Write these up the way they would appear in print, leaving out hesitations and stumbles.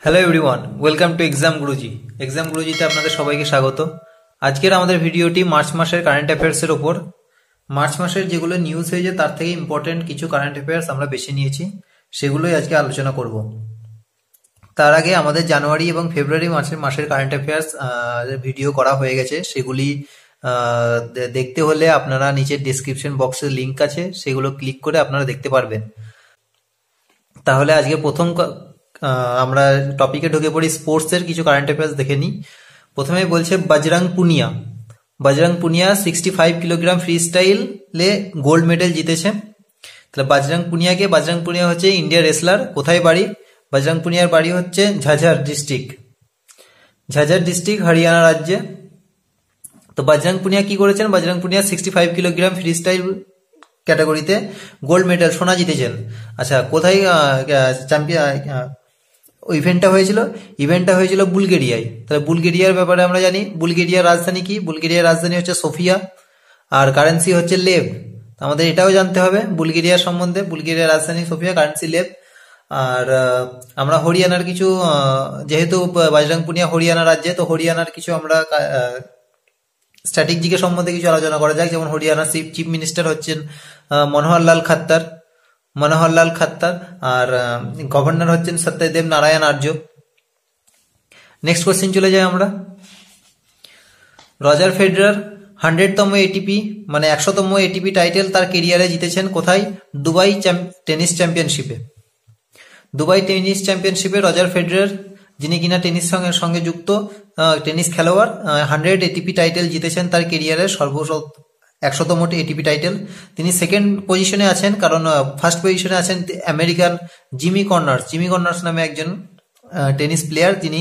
Hello everyone, welcome to exam Guruji. Exam গুরুজিতে আপনাদের সবাইকে স্বাগত। আজকের আমাদের ভিডিওটি মার্চ মাসের কারেন্ট অ্যাফেয়ার্সের ওপর। মার্চ মাসের যেগুলো নিউজ হয়েছে তার থেকে ইম্পর্টেন্ট কিছু কারেন্ট অ্যাফেয়ার্স আমরা বেছে নিয়েছি, সেগুলোই আজকে আলোচনা করব। তার আগে আমাদের জানুয়ারি এবং ফেব্রুয়ারি মাসের কারেন্ট অ্যাফেয়ার্স ভিডিও করা হয়ে গেছে। সেগুলি দেখতে হলে আপনারা নিচের ডিসক্রিপশন বক্সে লিঙ্ক আছে, সেগুলো ক্লিক করে আপনারা দেখতে পারবেন। তাহলে আজকে প্রথম আমরা টপিকে ঢুকে পড়ি। স্পোর্টসের কিছু কারেন্ট অ্যাফেয়ার্স দেখে নিই। প্রথমে বলছে বজরং পুনিয়া 65 কিলোগ্রাম ফ্রি স্টাইলে গোল্ড মেডেল জিতেছে। তাহলে বজরং পুনিয়া হচ্ছে ইন্ডিয়ার রেসলার। কোথায় বাড়ি? বজরং পুনিয়ার বাড়ি হচ্ছে ঝাঝর ডিস্ট্রিক্ট হরিয়ানা রাজ্যে। তো বজরং পুনিয়া কি করেছেন? Bajrang Punia 65 kilogram free style ক্যাটাগরিতে গোল্ড মেডেল, সোনা জিতেছেন। আচ্ছা, কোথায় ইভেন্টটা হয়েছিল বুলগেরিয়ায়। তাহলে বুলগেরিয়ার ব্যাপারে আমরা জানি, বুলগেরিয়ার রাজধানী কি? বুলগেরিয়ার রাজধানী হচ্ছে সোফিয়া, আর কারেন্সি হচ্ছে লেভ। আমাদের এটাও জানতে হবে বুলগেরিয়ার সম্বন্ধে। বুলগেরিয়ার রাজধানী সোফিয়া, কারেন্সি লেভ। আর আমরা হরিয়ানার কিছু, যেহেতু বজরং পুনিয়া হরিয়ানা রাজ্যে, তো হরিয়ানার কিছু আমরা স্ট্র্যাটেজিকের সম্বন্ধে কিছু আলোচনা করা যাক। যেমন হরিয়ানার চিফ মিনিস্টার হচ্ছেন মনোহর লাল খাত্তার, আর গভর্নর হচ্ছেন সত্যদেব নারায়ণ আর্য। নেক্সট কোশ্চেন চলে যাই আমরা। রজার ফেডরার 100তম এটিপি মানে 100তম এটিপি টাইটেল তার কেরিয়ারে জিতেছেন। কোথায়? দুবাই টেনিস চ্যাম্পিয়নশিপে রজার ফেডরার, যিনি কিনা টেনিস সঙ্গে যুক্ত টেনিস খেলোয়াড়, 100 এটিপি টাইটেল জিতেছেন তার কেরিয়ারের 100তম এটিপি টাইটেল। তিনি সেকেন্ড পজিশনে আছেন, কারণ ফার্স্ট পজিশনে আছেন আমেরিকান জিমি কর্নার্স নামে একজন টেনিস প্লেয়ার। তিনি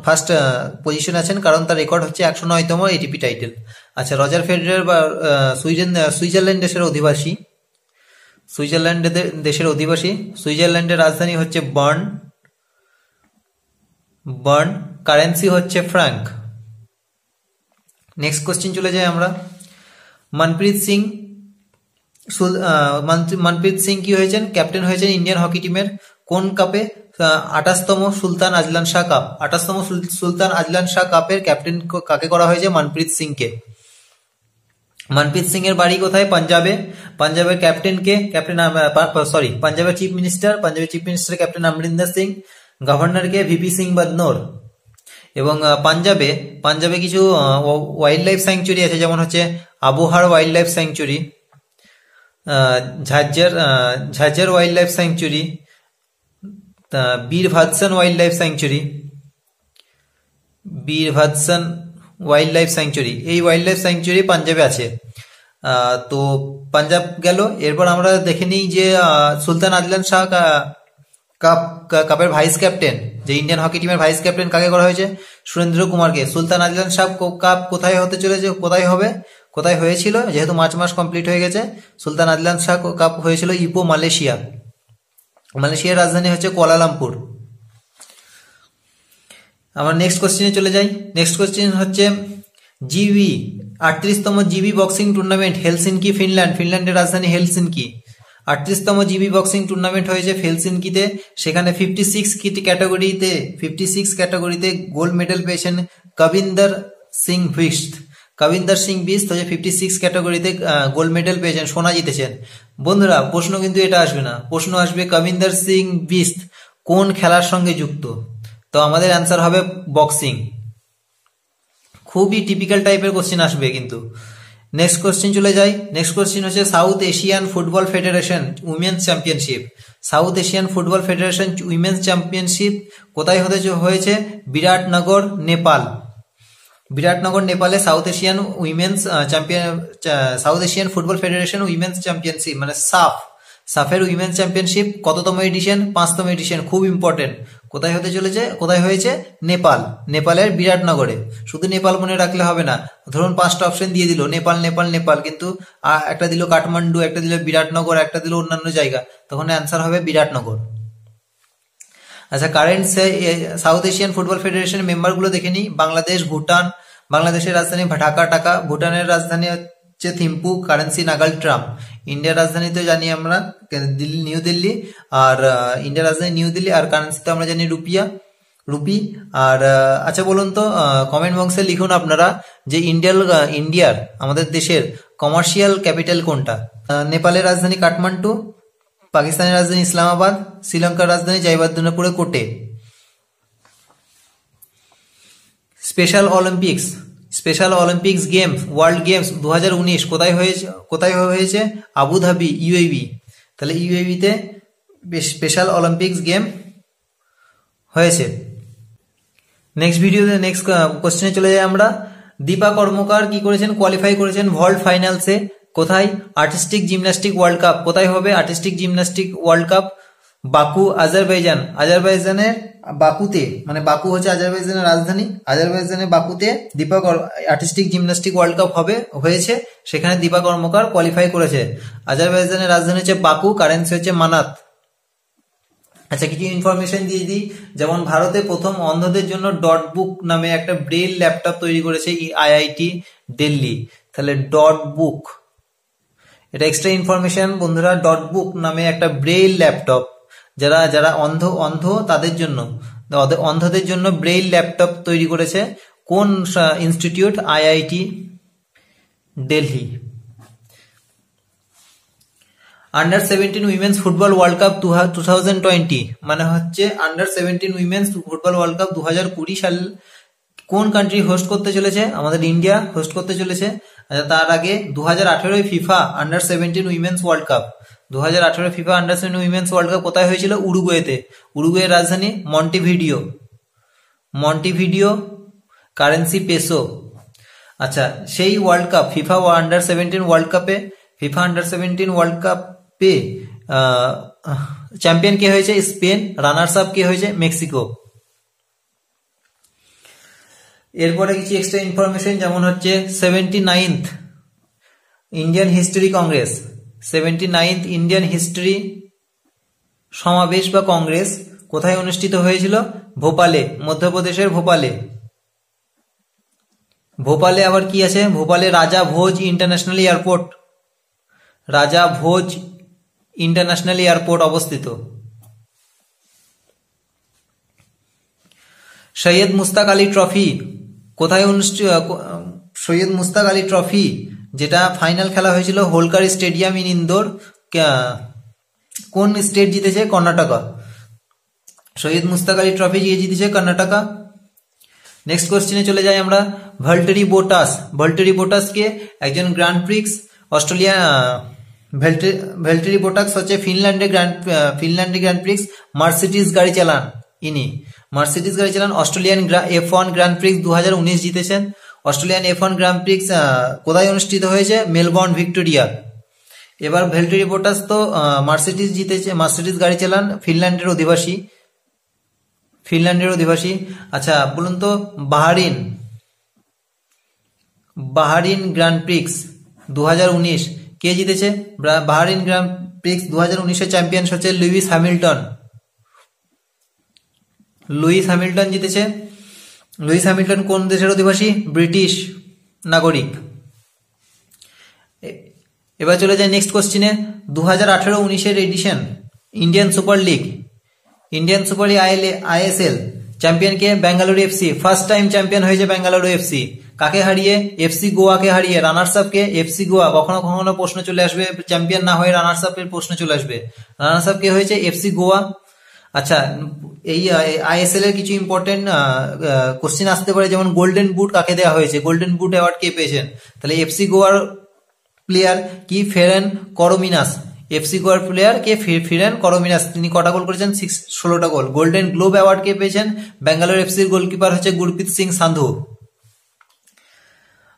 ফার্স্ট পজিশনে আছেন, কারণ তার রেকর্ড হচ্ছে 109তম এটিপি টাইটেল। আচ্ছা, রজার ফেডরার বা সুইজারল্যান্ড দেশের অধিবাসী। সুইজারল্যান্ডের রাজধানী হচ্ছে বার্ন, কারেন্সি হচ্ছে ফ্র্যাঙ্ক। নেক্সট কোশ্চেন চলে যাই আমরা। মনপ্রীত সিং কি হয়েছেন? ক্যাপ্টেন হয়েছেন ইন্ডিয়ান হকি টিমের। কোন কাপে? 28তম সুলতান আজলান শাহ কাপ। 28তম সুলতান আজলান শাহ কাপের ক্যাপ্টেন কাকে করা হয়েছে? মনপ্রীত সিংকে। মনপ্রীত সিং এর বাড়ি কোথায়? পাঞ্জাবে। পাঞ্জাবের পাঞ্জাবের chief minister captain Amarinder Singh. গভর্নরকে ভিপি সিং বদনোর। এবং পাঞ্জাবে কিছু ওয়াইল্ড লাইফ স্যাংচুরি আছে, যেমন হচ্ছে Abohar wild life sanctuary, Jhajjar wild life sanctuary, Bir Bhadson wild life sanctuary. এই ওয়াইল্ড লাইফ স্যাংচুরি পাঞ্জাবে আছে। তো পাঞ্জাব গেল। এরপর আমরা দেখে নিই যে সুলতান আজলান শাহ কাপের ভাইস ক্যাপ্টেন, যে ইন্ডিয়ান হকি টিমের ভাইস ক্যাপ্টেন কাকে করা হয়েছে? সুরেন্দ্র কুমারকে। সুলতান আজলান শাহ কাপ কোথায় হতে চলেছে, কোথায় হয়েছিল? যেহেতু মার্চ মাস কমপ্লিট হয়ে গেছে, সুলতান আজলান শাহ কাপ হয়েছিল ইপো, মালয়েশিয়ার রাজধানী হচ্ছে কুয়ালালামপুর। আমরা নেক্সট কোশ্চেনে চলে যাই। নেক্সট কোশ্চেন হচ্ছে 38তম জিবি বক্সিং টুর্নামেন্ট হেলসিনকি, ফিনল্যান্ডের রাজধানী হেলসিনকি। 38তম জিবি বক্সিং টুর্নামেন্ট হয়েছে হেলসিনকিতে। সেখানে 56 ক্যাটাগরিতে গোল্ড মেডেল পেয়েছেন কবিন্দর সিং বিস্ট হচ্ছে 56 ক্যাটাগরিতে গোল্ড মেডেল পেয়েছেন, সোনা জিতেছেন। বন্ধুরা, প্রশ্ন কিন্তু এটা আসবে না, প্রশ্ন আসবে কবিন্দর সিং বিস্ট কোন খেলার সঙ্গে যুক্ত? তো আমাদের অ্যান্সার হবে বক্সিং। খুবই টিপিক্যাল টাইপের কোশ্চেন আসবে কিন্তু। নেক্সট কোশ্চেন চলে যাই। নেক্সট কোশ্চেন হচ্ছে south Asian football federation women's championship কোথায় হয়েছে? বিরাটনগর, নেপালে south Asian football federation women's championship মানে সাফের উইমেন্স চ্যাম্পিয়নশিপ কততম এডিশন? 5তম এডিশন। খুব ইম্পর্টেন্ট। কোথায় হয়েছে? নেপালের বিরাটনগরে। শুধু নেপাল মনে রাখলে হবে না, ধরুন 5টা অপশন দিয়ে দিল, নেপাল, কিন্তু একটা দিল কাঠমান্ডু, একটা দিল বিরাটনগর, একটা দিল অন্যান্য জায়গা, তখন অ্যান্সার হবে বিরাটনগর। আচ্ছা, কারেন্ট সাউথ এশিয়ান ফুটবল ফেডারেশনের মেম্বারগুলো দেখে নিই। বাংলাদেশ, ভুটান। বাংলাদেশের রাজধানী ঢাকা, ভুটানের রাজধানী হচ্ছে থিম্পু, কারেন্সি নাগাল ট্রাম। ইন্ডিয়ার রাজধানী তো জানি আমরা নিউ দিল্লি, আর ইন্ডিয়ার রাজধানী নিউ দিল্লি, আর কারেন্সি তো আমরা জানি রুপি। আর আচ্ছা বলুন তো, কমেন্ট বক্সে লিখুন আপনারা যে ইন্ডিয়ার আমাদের দেশের কমার্শিয়াল ক্যাপিটাল কোনটা। নেপালের রাজধানী কাঠমান্ডু, পাকিস্তানের রাজধানী ইসলামাবাদ, শ্রীলঙ্কার রাজধানী Jayawardenepura Kotte. Special Olympics games, world games 2019 কোথায় হয়েছে? Abu Dhabi, UAE. তাহলে ইউএইতে স্পেশাল অলিম্পিক্স গেম হয়েছে। নেক্সট কোশ্চেনে চলে যাই আমরা। দীপা কর্মকার কি করেছেন? কোয়ালিফাই করেছেন ভল্ট ফাইনালসে। কোথায়? Artistic gymnastic world cup. কোথায় হবে artistic gymnastic world cup? Baku, আজারবাইজানের বাকুতে, মানে বাকু হচ্ছে আজারবাইজানের রাজধানী, আজারবাইজানের বাকুতে Dipa artistic gymnastic world cup হয়েছে। সেখানে দীপা কর্মকার কোয়ালিফাই করেছে। আজারবাইজানের রাজধানী হচ্ছে বাকু, কারেন্সি হচ্ছে মানাত। আচ্ছা, কিছু ইনফরমেশন দিয়ে দিই। যেমন ভারতে প্রথম অন্ধদের জন্য ডট বুক নামে একটা ব্রেইল ল্যাপটপ তৈরি করেছে আইআইটি দিল্লি। তাহলে ডট বুক, এটা এক্সট্রা ইনফরমেশন বন্ধুরা। ডট বুক নামে একটা ব্রেইল ল্যাপটপ, যারা অন্ধ তাদের জন্য, অন্ধদের জন্য ব্রেইল ল্যাপটপ তৈরি করেছে কোন ইনস্টিটিউট? আইআইটি দিল্লি। আন্ডার-17 উইমেন্স ফুটবল ওয়ার্ল্ড কাপ 2020, মানে হচ্ছে আন্ডার-17 উইমেন্স ফুটবল ওয়ার্ল্ড কাপ 2020 সাল কোন কান্ট্রি হোস্ট করতে চলেছে? আমাদের ইন্ডিয়া হোস্ট করতে চলেছে। আচ্ছা, তার আগে 2018 ফিফা আন্ডার-17 উইমেন্স ওয়ার্ল্ড কাপ, 2018 ফিফা আন্ডার-17 উইমেন্স ওয়ার্ল্ড কাপ কোথায় হয়েছিল? উরুগুয়েতে। উরুগুয়ের রাজধানী মন্টিভিডিও, কারেন্সি পেসো। আচ্ছা, সেই ওয়ার্ল্ড কাপ ফিফা আন্ডার-17 ওয়ার্ল্ড কাপে চ্যাম্পিয়ন কে হয়েছে? স্পেন। রানার্স আপ কে হয়েছে? মেক্সিকো। এরপরে কিছু এক্সট্রা ইনফরমেশন, যেমন হচ্ছে 79th Indian history Congress, 79th Indian history সমাবেশ বা কংগ্রেস কোথায় অনুষ্ঠিত হয়েছিল? ভোপালে, মধ্যপ্রদেশের ভোপালে আবার কি আছে? ভোপালে রাজা ভোজ ইন্টারন্যাশনাল এয়ারপোর্ট অবস্থিত। সৈয়দ মুস্তাক আলী ট্রফি কোথায় অনুষ্ঠিত? সৈয়দ মুস্তাক আলী ট্রফি যেটা ফাইনাল খেলা হয়েছিল হোলকার স্টেডিয়াম ইন ইন্দোর, কোন স্টেট জিতেছে? কর্ণাটকা। সৈয়দ মুস্তাক আলী ট্রফি জিতেছে কর্ণাটকা। নেক্সট কোশ্চেনে চলে যাই আমরা। ভ্যালটেরি বোটাস কে একজন গ্র্যান্ড প্রিক্স অস্ট্রেলিয়া, ভ্যালটেরি বোটাস হচ্ছে ফিনল্যান্ডে গ্র্যান্ড প্রিক্স মার্সিডিজ গাড়ি চালান। অস্ট্রেলিয়ান F1 গ্র্যান্ড প্রিক্স 2019 জিতেছেন। অস্ট্রেলিয়ান F1 গ্র্যান্ড প্রিক্স কোথায় অনুষ্ঠিত হয়েছে? Melbourne, Victoria. এবার ভ্যালটেরি বোটাস তো মার্সিডিজ গাড়ি চালান, ফিনল্যান্ডের অধিবাসী। আচ্ছা বলুন তো, বাহারিন গ্র্যান্ড প্রিক্স 2019 কে জিতেছে? বাহারিন গ্র্যান্ড প্রিক্স 2019 চ্যাম্পিয়ন হচ্ছে লুইস হ্যামিল্টন জিতেছে। লুইস হ্যামিল্টন কোন দেশের অধিবাসী? ব্রিটিশ নাগরিক। এবার চলে যায় নেক্সট কোশ্চেনে। 2018-19 edition Indian super league ISL champion কে? Bengaluru FC. First time champion হয়েছে বেঙ্গালুরু এফসি। কাকে হারিয়ে? এফসি গোয়াকে হারিয়ে। রানার্স আপ কে? এফসি গোয়া। কখনো কখনো প্রশ্ন চলে আসবে, চ্যাম্পিয়ন না হয়ে রানার্স আপের প্রশ্ন চলে আসবে। রানার্স আপ কে হয়েছে? এফসি গোয়া। আচ্ছা, এই আইএসএল এর কিছু ইম্পর্টেন্ট কোশ্চেন আসতে পারে, যেমন গোল্ডেন বুট কাকে দেওয়া হয়েছে? গোল্ডেন বুট অ্যাওয়ার্ড কে পেয়েছেন? তাহলে এফসি গোয়ার প্লেয়ার কি? ফেরেন করমিনাস। এফসি গোয়ার প্লেয়ার কে? ফিরেন করমিনাস। তিনি কটা গোল করেছেন? 16টা গোল। গোল্ডেন গ্লোব অ্যাওয়ার্ড কে পেয়েছেন? ব্যাঙ্গালোর এফসির গোলকিপার হচ্ছে গুরপ্রীত সিং সান্ধু।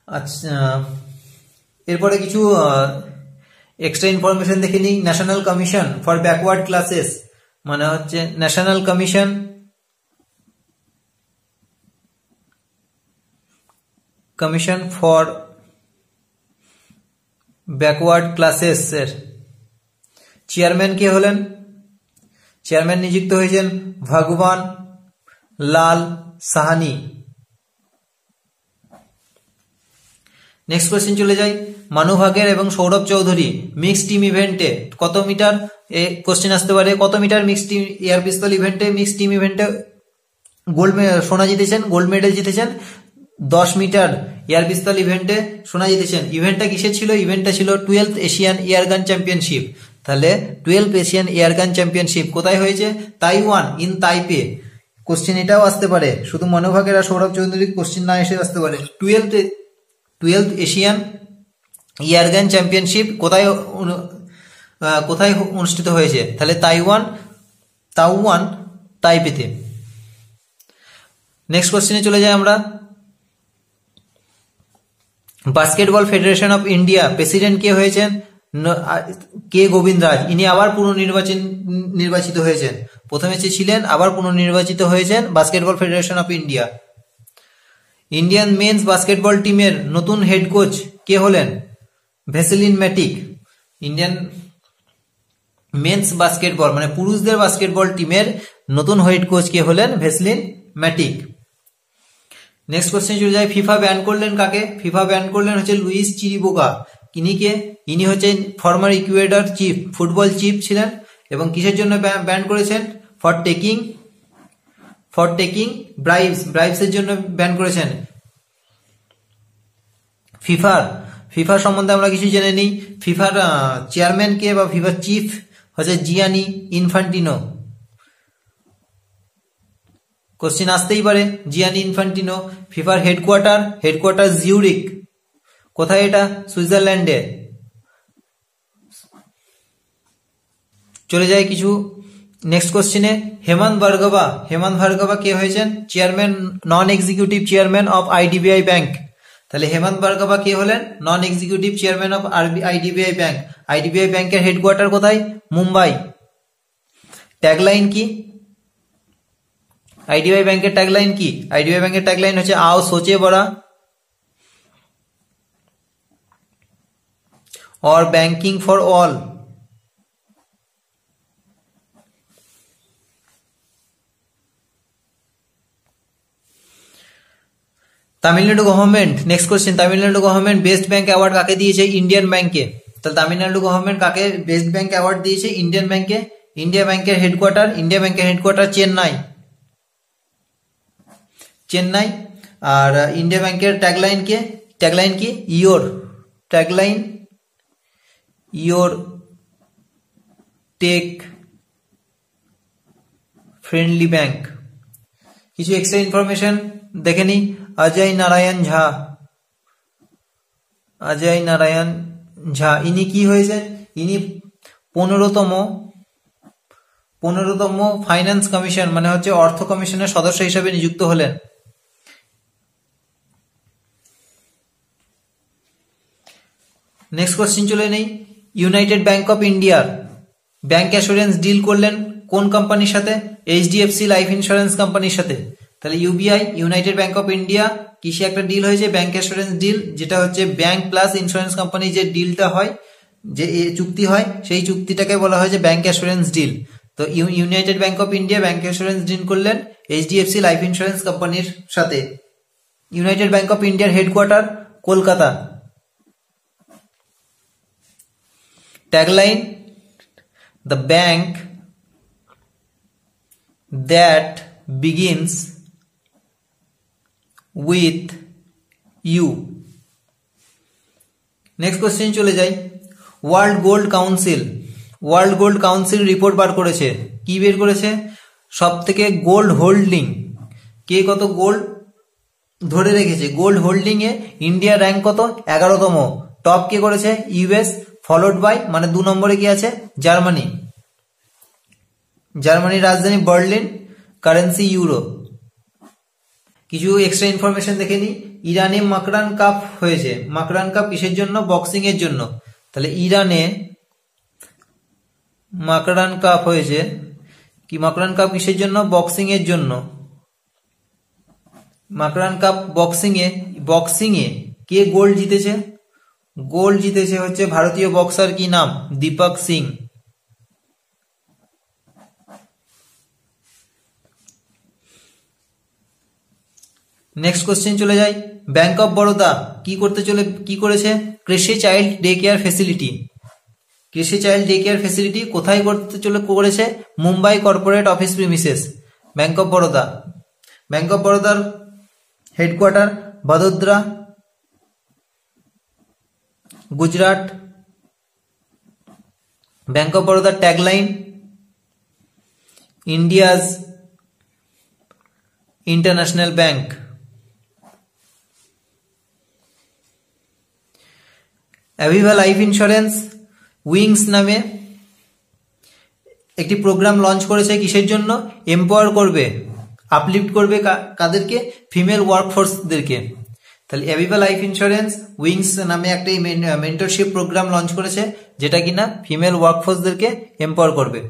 আচ্ছা, এরপরে কিছু এক্সট্রা ইনফরমেশন দেখে নিই। National commission for backward classes, মানে হচ্ছে national commission for backward classes এর চেয়ারম্যান কে হলেন? চেয়ারম্যান নিযুক্ত হয়েছেন ভগবান লাল সাহানি। নেক্সট কোশ্চেন চলে যাই, মানু ভাগের এবং সৌরভ চৌধুরী মিক্সড টিম ইভেন্টে কত মিটার, কোশ্চেন আসতে পারে, কত meter mixed team air pistol ইভেন্টে, মিক্সড টিম ইভেন্টে সোনা জিতেছেন, গোল্ড মেডেল জিতেছেন। 10 মিটার এয়ার পিস্তল ইভেন্টে সোনা জিতেছেন। ইভেন্টটা কিসের ছিল? ইভেন্টটা ছিল 12th এশিয়ান এয়ার গান চ্যাম্পিয়নশিপ। তাহলে 12th এশিয়ান এয়ার গান চ্যাম্পিয়নশিপ কোথায় হয়েছে? Taiwan, in তাইপে। কোশ্চেন এটাও আসতে পারে, শুধু মনোভাগের আর সৌরভ চৌধুরীর কোশ্চেন না এসে আসতে পারে। 12th এশিয়ান এয়ার গান চ্যাম্পিয়নশিপ কোথায় অনুষ্ঠিত হয়েছে? তাহলে তাইওয়ান তাইপেতে। নেক্সট কোশ্চেনে চলে যাই আমরা, basketball federation of India president কে হয়েছেন? কে গোবিন্দরাজ। ইনি আবার পুনর্নির্বাচিত হয়েছেন, প্রথমে ছিলেন আবার পুনর্নির্বাচিত হয়েছেন basketball federation of India. Indian men's basketball টিমের নতুন হেড কোচ কে হলেন? Veselin Matic. Indian men's basketball মানে পুরুষদের বাস্কেটবল টিমের নতুন হেড কোচ কে হলেন? Vaseline Matic. নেক্সট কোশ্চেন চলে যায়, ফিফা ব্যান করলেন কাকে? ফিফা ব্যান করলেন হচ্ছে লুইস চিরিবোগা। ইনি হচ্ছেন former Ecuador chief, football chief ছিলেন। এবং কিসের জন্য ব্যান করেছেন? ফর টেকিং ব্রাইবসের জন্য ব্যান করেছেন। ফিফার সম্বন্ধে আমরা কিছু জেনে নিই। ফিফার চেয়ারম্যান কে বা ফিফার চিফ হচ্ছে জিয়ানি ইনফান্টিনো। কোশ্চেন আসতেই পারে, জিয়ানি ইনফান্টিনো। ফিফার হেডকোয়ার্টার জিউরিক। কোথায় এটা? সুইজারল্যান্ডে। চলে যায় কিছু নেক্সট কোশ্চেনে, হেমন্ত ভার্গবা কে হয়েছেন? Chairman, non executive chairman of IDBI bank. তাহলে হেমন্ত ভার্গবা কে হলেন? নন executive chairman of IDBI bank. IDBI ব্যাংকের হেডকোয়ার্টার কোথায়? মুম্বাই। ট্যাগলাইন কি আইডিবিআই ব্যাংকের? ট্যাগলাইন কি? আইডিবিআই ব্যাংকের ট্যাগলাইন হচ্ছে आओ सोचे बड़ा और banking for all. Tamil Nadu government, next question, Tamil Nadu government best bank award কাকে দিয়েছে? ইন্ডিয়ান ব্যাংকে। তাহলে তামিলনাড়ু গভর্নমেন্ট কাকে বেস্ট ব্যাংক অ্যাওয়ার্ড দিয়েছে? ইন্ডিয়ান ব্যাংকে। ইন্ডিয়া ব্যাংকের হেডকোয়ার্টার চেন্নাই। আর ইন্ডিয়া ব্যাংকের ট্যাগলাইন কি? Your tech friendly bank. কিছু এক্সট্রা ইনফরমেশন দেখে নি। অজয় নারায়ণ ঝা ইনি কি হয়েছে? ইনি 15তম ফাইন্যান্স কমিশন মানে হচ্ছে অর্থ কমিশনের সদস্য হিসেবে নিযুক্ত হলেন। নেক্সট কোশ্চেন চলে নেই, ইউনাইটেড ব্যাংক অফ ইন্ডিয়ার ব্যাংক অ্যাসুরেন্স ডিল করলেন কোন কোম্পানির সাথে? এইচডিএফসি লাইফ ইন্স্যুরেন্স কোম্পানির সাথে। তাহলে UBI, United Bank of India কিসে একটা ডিল হয়েছে? ব্যাংক অ্যাসুরেন্স ডিল, যেটা হচ্ছে ব্যাংক প্লাস ইন্স্যুরেন্স কোম্পানি যে ডিলটা হয়, যে চুক্তি হয়, সেই চুক্তিটাকে বলা হয় যে ব্যাংক অ্যাসুরেন্স ডিল। তো United Bank of India bank assurance deal করলেন এইচডিএফসি লাইফ ইন্স্যুরেন্স কোম্পানির সাথে। ইউনাইটেড ব্যাংক অফ ইন্ডিয়ার headquarter Kolkata. Tagline, the bank that begins with you। Next question চলে যাই, ওয়ার্ল্ড গোল্ড কাউন্সিল রিপোর্ট বার করেছে। কি বের করেছে? সব থেকে গোল্ড হোল্ডিং, কে কত গোল্ড ধরে রেখেছে। গোল্ড হোল্ডিং এ ইন্ডিয়া র্যাঙ্ক কত? 11তম। টপ কে করেছে? ইউএস, ফলোড বাই মানে 2 নম্বরে কি আছে? জার্মানির রাজধানী বার্লিন, কারেন্সি ইউরো। কিছু এক্সট্রা ইনফরমেশন দেখে নি। ইরানে মাকরান কাপ হয়েছে। মাকরান কাপ কিসের জন্য? বক্সিং এর জন্য। তাহলে ইরানে মাকরান কাপ হয়েছে কি? মাকরান কাপ কিসের জন্য? বক্সিং এর জন্য। মাকরান কাপ বক্সিং এ কে গোল্ড জিতেছে? গোল্ড জিতেছে হচ্ছে ভারতীয় বক্সার, কি নাম? দীপক সিং। নেক্সট কোশ্চেন চলে যাই, ব্যাংক অফ বরোদা কি করেছে? Krishi child day care facility. Krishi child day care facility কোথায় করেছে? Mumbai corporate office premises. Bank of Baroda. Bank of বরোদার headquarter Vadodara, Gujarat. Bank of বরোদার tagline India's international bank. Aviva life insurance wings নামে একটি প্রোগ্রাম লঞ্চ করেছে, কিসের জন্য? এম্পাওয়ার করবে, আপলিফট করবে কাদেরকে? ফিমেল ওয়ার্কফোর্সদেরকে। তাহলে অ্যাভিভা লাইফ ইন্স্যুরেন্স উইংস নামে একটা মেন্টরশিপ প্রোগ্রাম লঞ্চ করেছে, যেটা কিনা ফিমেল ওয়ার্কফোর্সদেরকে এম্পাওয়ার করবে।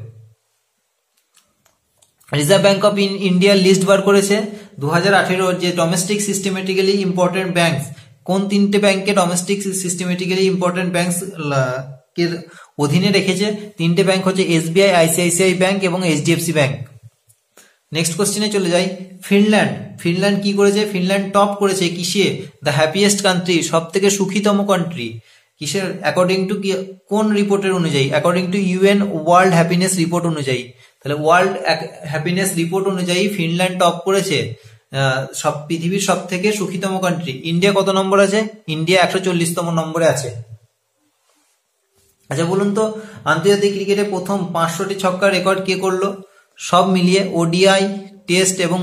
Reserve bank of India list বার করেছে 2018 যে ডোমেস্টিক সিস্টেমেটিক্যালি ইম্পর্টেন্ট ব্যাংক, কোন তিনটে ব্যাংককে ডোমেস্টিক সিস্টেমেটিক্যালি ইম্পর্টেন্ট ব্যাংক এর অধীনে রেখেছে? তিনটে ব্যাংক হচ্ছে এসবিআই, আইসিআইসিআই ব্যাংক এবং এইচডিএফসি ব্যাংক। নেক্সট কোশ্চেনে চলে যাই, ফিনল্যান্ড কি করেছে? ফিনল্যান্ড টপ করেছে কিসে? দ্য হ্যাপিয়েস্ট কান্ট্রি, সব থেকে সুখীতম কান্ট্রি। কিসের? অ্যাকর্ডিং টু কোন রিপোর্টের অনুযায়ী? According to UN world happiness report অনুযায়ী। তাহলে ওয়ার্ল্ড হ্যাপিনেস রিপোর্ট অনুযায়ী ফিনল্যান্ড টপ করেছে পৃথিবীর সব থেকে সুখীতম কান্ট্রি। ইন্ডিয়া কত নম্বর আছে? ইন্ডিয়া 140তম নম্বরে আছে। আচ্ছা বলুন তো, আন্তর্জাতিক ক্রিকেটে প্রথম 500টি ছক্কার রেকর্ড কে করলো? সব মিলিয়ে, ওডিআই টেস্ট এবং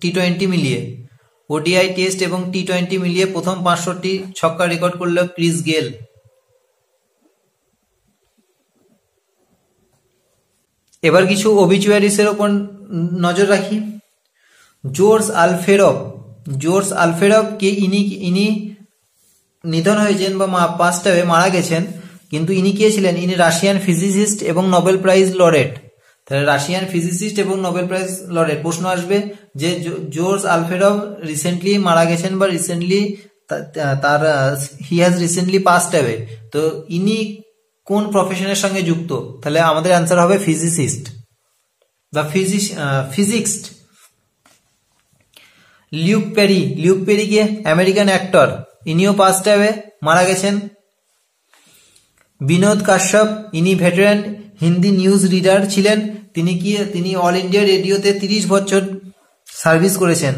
টি20 মিলিয়ে, ওডিআই টেস্ট এবং টি20 মিলিয়ে প্রথম 500টি ছক্কার রেকর্ড করলো ক্রিস গেল। এবার কিছু ওবিচুয়ারিস এর উপর নজর রাখি। জর্জ আলফেরভ কে ইনি নিধন হয়েছেন বা পাস্ট হয়ে মারা গেছেন, কিন্তু ইনি কে ছিলেন? ইনি রাশিয়ান ফিজিসিস্ট এবং নোবেল প্রাইজ লরেট। তাহলে রাশিয়ান ফিজিসিস্ট এবং নোবেল প্রাইজ লরেট। প্রশ্ন আসবে যে জর্জ আলফেরভ রিসেন্টলি মারা গেছেন বা recently he has recently passed away, তো ইনি কোন প্রফেশনের সঙ্গে যুক্ত? তাহলে আমাদের অ্যান্সার হবে ফিজিসিস্ট বা ফিজিক্সট। লিউক পেরি কে? আমেরিকান অ্যাক্টর, ইনিও পাস্ট অ্যাওয়ে, মারা গেছেন। বিনোদ কাশ্যপ, ইনি ভেটারান হিন্দি নিউজ রিডার ছিলেন। তিনি অল ইন্ডিয়া রেডিওতে 30 বছর সার্ভিস করেছেন।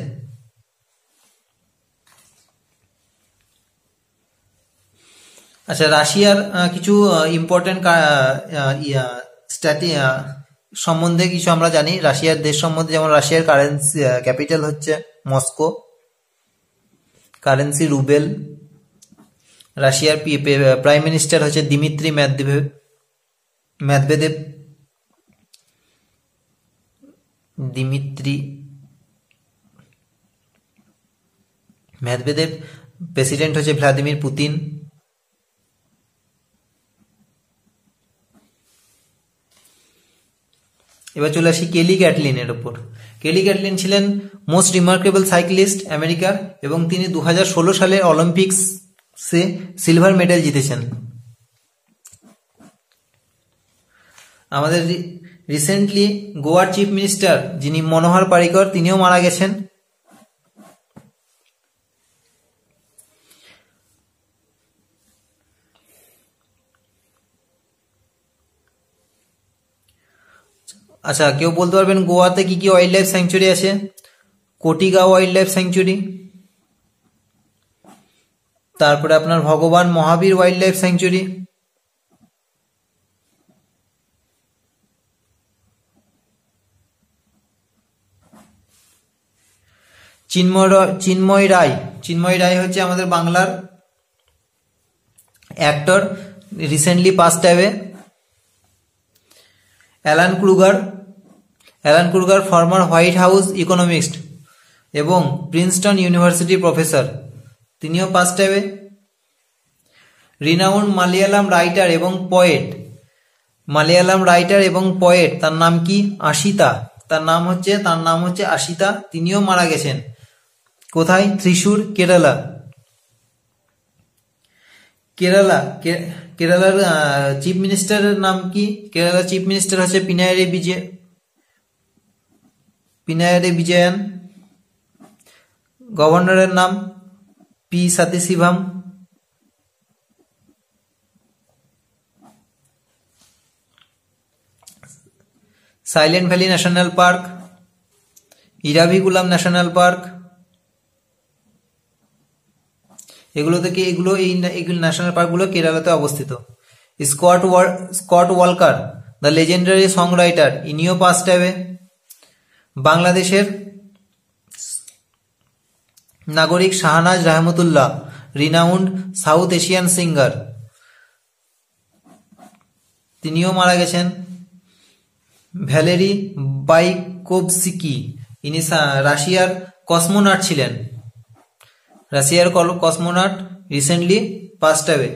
আচ্ছা, রাশিয়ার কিছু ইম্পর্টেন্ট সম্বন্ধে কিছু আমরা জানি। রাশিয়ার দেশ সম্বন্ধে, যেমন রাশিয়ার কারেন্সি ক্যাপিটাল হচ্ছে মস্কো, কারেন্সি রুবেল। রাশিয়ার প্রাইম মিনিস্টার হচ্ছে দিমিত্রি মেদভেদেব। প্রেসিডেন্ট হচ্ছে ভ্লাদিমির পুতিন। এবার চলে আসি কেলি ক্যাটলিনের উপর। কেলি ক্যাটলিন ছিলেন মোস্ট রিমার্কেবল সাইক্লিস্ট আমেরিকার, এবং তিনি 2016 সালে অলিম্পিক্সে সিলভার মেডেল জিতেছেন। আমাদের রিসেন্টলি গোয়ার চিফ মিনিস্টার যিনি মনোহর পারিকর, তিনিও মারা গেছেন। আচ্ছা, কেউ বলতে পারবেন গোয়াতে কি কি ওয়াইল্ড লাইফ স্যাংচুরি আছে? কোটিগাঁও ওয়াইল্ড লাইফ স্যাংচুরি, তারপরে আপনার Bhagwan Mahavir wild life sanctuary, Chinmoy Roy হচ্ছে আমাদের বাংলার actor, recently passed away. Alan Krueger former White House economist এবং প্রিন্সটন ইউনিভার্সিটি প্রফেসর, তিনিও passed away. Renowned Malayalam writer এবং পয়েট, তার নাম কি? আশিতা। তার নাম হচ্ছে আশিতা, তিনিও মারা গেছেন। কোথায়? ত্রিশূর, কেরালা। কেরালার চিফ মিনিস্টারের নাম কি? কেরালার চিফ মিনিস্টার হচ্ছে পিনারাই বিজয়ন। গভর্নরের নাম P Sathasivam. Silent valley national park, Eravikulam national park, এগুলো এই ন্যাশনাল পার্কগুলো কেরালাতে অবস্থিত। Scott Walker the legendary song writer ইনিও পাস্ট অ্যাওয়ে। বাংলাদেশের নাগরিক শাহনাজ রাহমাতুল্লাহ, রিনাউন্ড সাউথ এশিয়ান সিঙ্গার, তিনিও মারা গেছেন। ভ্যালেরি বাইকোভস্কি, ইনি রাশিয়ার কসমোনট ছিলেন। রাশিয়ার কসমোনট রিসেন্টলি পাস্ট অ্যাওয়ে।